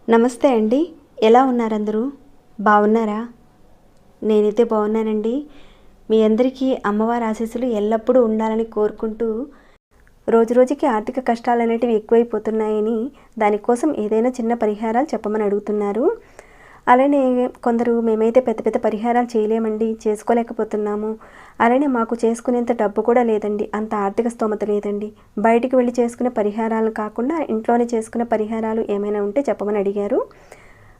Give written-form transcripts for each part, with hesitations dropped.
నమస్తే అండి, ఎలా ఉన్నారు అందరూ? బాగున్నారా? నేనైతే బాగున్నానండి. మీ అందరికీ అమ్మవారి ఆశీస్సులు ఎల్లప్పుడూ ఉండాలని కోరుకుంటూ, రోజురోజుకి ఆర్థిక కష్టాలు అనేటివి ఎక్కువైపోతున్నాయని దానికోసం ఏదైనా చిన్న పరిహారాలు చెప్పమని అడుగుతున్నారు. అలానే కొందరు మేమైతే పెద్ద పెద్ద పరిహారాలు చేయలేమండి, చేసుకోలేకపోతున్నాము, అలానే మాకు చేసుకునేంత డబ్బు కూడా లేదండి, అంత ఆర్థిక స్తోమత లేదండి, బయటికి వెళ్ళి చేసుకునే పరిహారాలు కాకుండా ఇంట్లోనే చేసుకునే పరిహారాలు ఏమైనా ఉంటే చెప్పమని అడిగారు.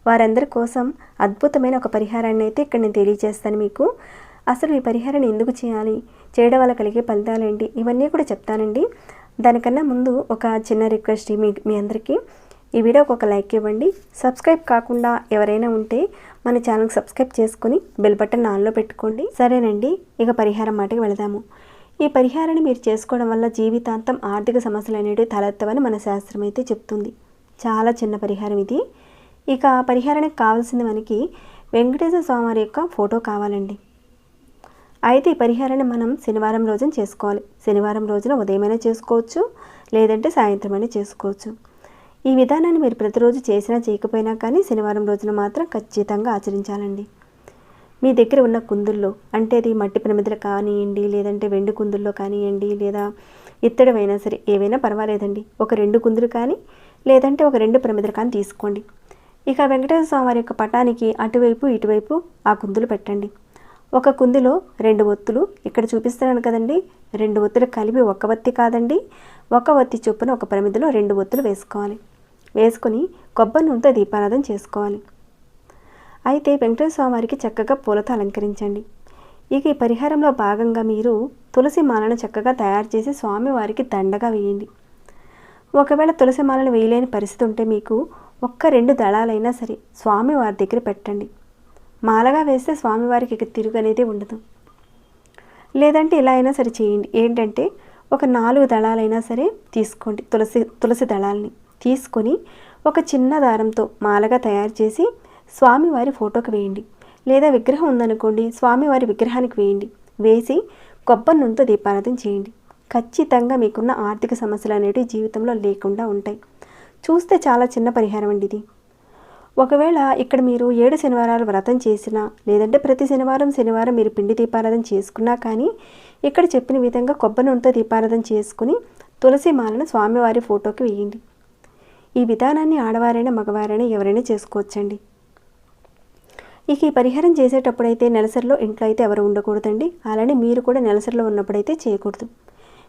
వారందరి కోసం అద్భుతమైన ఒక పరిహారాన్ని అయితే ఇక్కడ నేను తెలియజేస్తాను మీకు. అసలు ఈ పరిహారాన్ని ఎందుకు చేయాలి, చేయడం వల్ల కలిగే ఫలితాలేంటి, ఇవన్నీ కూడా చెప్తానండి. దానికన్నా ముందు ఒక చిన్న రిక్వెస్ట్ మీ అందరికీ, ఈ వీడియోకి ఒక లైక్ ఇవ్వండి. సబ్స్క్రైబ్ కాకుండా ఎవరైనా ఉంటే మన ఛానల్కి సబ్స్క్రైబ్ చేసుకొని బెల్ బటన్ ఆన్లో పెట్టుకోండి. సరేనండి, ఇక పరిహారం మాటకి వెళదాము. ఈ పరిహారాన్ని మీరు చేసుకోవడం వల్ల జీవితాంతం ఆర్థిక సమస్యలు అనేవి తలెత్తవని మన శాస్త్రం అయితే చెప్తుంది. చాలా చిన్న పరిహారం ఇది. ఇక పరిహారానికి కావాల్సింది మనకి వెంకటేశ్వర స్వామి యొక్క ఫోటో కావాలండి. అయితే ఈ పరిహారాన్ని మనం శనివారం రోజున చేసుకోవాలి. శనివారం రోజున ఉదయమైనా చేసుకోవచ్చు, లేదంటే సాయంత్రమైనా చేసుకోవచ్చు. ఈ విధానాన్ని మీరు ప్రతిరోజు చేసినా చేయకపోయినా కానీ శనివారం రోజున మాత్రం ఖచ్చితంగా ఆచరించాలండి. మీ దగ్గర ఉన్న కుందుల్లో, అంటే అది మట్టి ప్రమిదలు కానివ్వండి, లేదంటే వెండి కుందుల్లో కానివ్వండి, లేదా ఇత్తడివైనా సరే ఏవైనా పర్వాలేదండి, ఒక 2 కుందులు కానీ లేదంటే ఒక 2 ప్రమిదలు కానీ తీసుకోండి. ఇక వెంకటేశ్వర స్వామి వారి యొక్క పటానికి అటువైపు ఇటువైపు ఆ కుందులు పెట్టండి. ఒక కుందిలో 2 ఒత్తులు, ఇక్కడ చూపిస్తున్నాను కదండి, 2 ఒత్తులు కలిపి ఒక ఒత్తి కాదండి, ఒక ఒత్తి చొప్పున ఒక ప్రమిదలో 2 ఒత్తులు వేసుకోవాలి. వేసుకొని కొబ్బరి నూనెతో దీపారాధన చేసుకోవాలి. అయితే వెంకటేశ్వర స్వామి వారికి చక్కగా పూలతో అలంకరించండి. ఇక ఈ పరిహారంలో భాగంగా మీరు తులసి మాలను చక్కగా తయారు చేసి స్వామివారికి దండగా వేయండి. ఒకవేళ తులసి మాలను వేయలేని పరిస్థితి ఉంటే మీకు ఒక్క 2 దళాలైనా సరే స్వామివారి దగ్గర పెట్టండి. మాలగా వేస్తే స్వామివారికి ఇక తిరుగు అనేది ఉండదు. లేదంటే ఇలా అయినా సరే చేయండి. ఏంటంటే ఒక 4 దళాలైనా సరే తీసుకోండి. తులసి దళాలని తీసుకొని ఒక చిన్న దారంతో మాలగా తయారు చేసి స్వామివారి ఫోటోకి వేయండి. లేదా విగ్రహం ఉందనుకోండి, స్వామివారి విగ్రహానికి వేయండి. వేసి కొబ్బరి నూనెతో దీపారాధన చేయండి. ఖచ్చితంగా మీకున్న ఆర్థిక సమస్యలు అనేవి జీవితంలో లేకుండా ఉంటాయి. చూస్తే చాలా చిన్న పరిహారం అండి ఇది. ఒకవేళ ఇక్కడ మీరు 7 శనివారాలు వ్రతం చేసినా, లేదంటే ప్రతి శనివారం మీరు పిండి దీపారాధన చేసుకున్నా కానీ ఇక్కడ చెప్పిన విధంగా కొబ్బరి నూనెతో దీపారాధన చేసుకుని తులసి మాలను స్వామివారి ఫోటోకి వేయండి. ఈ విధానాన్ని ఆడవారైనా మగవారైనా ఎవరైనా చేసుకోవచ్చండి. ఇక ఈ పరిహారం చేసేటప్పుడైతే నెలసరిలో ఇంట్లో అయితే ఎవరు ఉండకూడదండి. అలానే మీరు కూడా నెలసరిలో ఉన్నప్పుడైతే చేయకూడదు.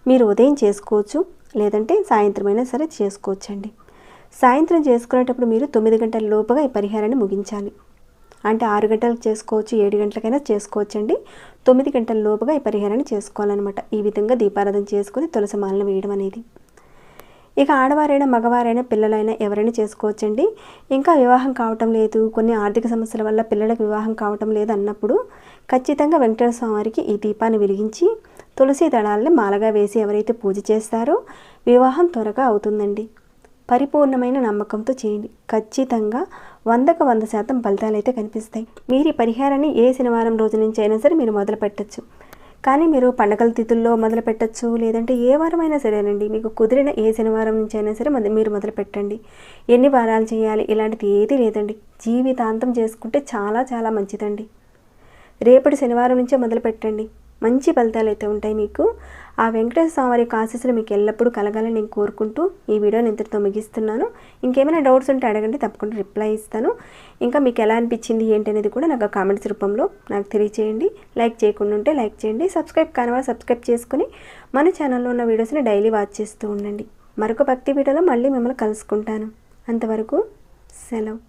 మీరు ఉదయం చేసుకోవచ్చు, లేదంటే సాయంత్రమైనా సరే చేసుకోవచ్చండి. సాయంత్రం చేసుకునేటప్పుడు మీరు 9 గంటల లోపుగా ఈ పరిహారాన్ని ముగించాలి. అంటే 6 గంటలకు చేసుకోవచ్చు, 7 గంటలకైనా చేసుకోవచ్చండి. 9 గంటల లోపుగా ఈ పరిహారాన్ని చేసుకోవాలన్నమాట. ఈ విధంగా దీపారాధన చేసుకుని తులసి మాలను వేయడం అనేది. ఇక ఆడవారైనా మగవారైనా పిల్లలైనా ఎవరైనా చేసుకోవచ్చండి. ఇంకా వివాహం కావటం లేదు, కొన్ని ఆర్థిక సమస్యల వల్ల పిల్లలకు వివాహం కావటం లేదు అన్నప్పుడు ఖచ్చితంగా వెంకటేశ్వర స్వామి వారికి ఈ దీపాన్ని వెలిగించి తులసి దళాలని మాలగా వేసి ఎవరైతే పూజ చేస్తారో వివాహం త్వరగా అవుతుందండి. పరిపూర్ణమైన నమ్మకంతో చేయండి. ఖచ్చితంగా 100కు 100% ఫలితాలు అయితే కనిపిస్తాయి. మీరు ఈ పరిహారాన్ని ఏ శనివారం రోజు నుంచి అయినా సరే మీరు మొదలు పెట్టచ్చు. కానీ మీరు పండగల తిథుల్లో మొదలు పెట్టచ్చు, లేదంటే ఏ వారమైనా సరేనండి, మీకు కుదిరిన ఏ శనివారం నుంచి అయినా సరే మీరు మొదలు పెట్టండి. ఎన్ని వారాలు చేయాలి ఇలాంటిది ఏదీ లేదండి. జీవితాంతం చేసుకుంటే చాలా చాలా మంచిదండి. రేపటి శనివారం నుంచే మొదలు పెట్టండి, మంచి ఫలితాలు అయితే ఉంటాయి మీకు. ఆ వెంకటేశ్వర స్వామి వారి ఆశీస్సులు మీకు ఎల్లప్పుడూ కలగాలని నేను కోరుకుంటూ ఈ వీడియోని ఇంతటితో ముగిస్తున్నాను. ఇంకేమైనా డౌట్స్ ఉంటే అడగండి, తప్పకుండా రిప్లై ఇస్తాను. ఇంకా మీకు ఎలా అనిపించింది ఏంటి అనేది కూడా నాకు కామెంట్స్ రూపంలో నాకు తెలియచేయండి. లైక్ చేయకుండా ఉంటే లైక్ చేయండి. సబ్స్క్రైబ్ కాని వాళ్ళు సబ్స్క్రైబ్ చేసుకుని మన ఛానల్లో ఉన్న వీడియోస్ని డైలీ వాచ్ చేస్తూ ఉండండి. మరొక భక్తి వీడియోలో మళ్ళీ మిమ్మల్ని కలుసుకుంటాను. అంతవరకు సెలవు.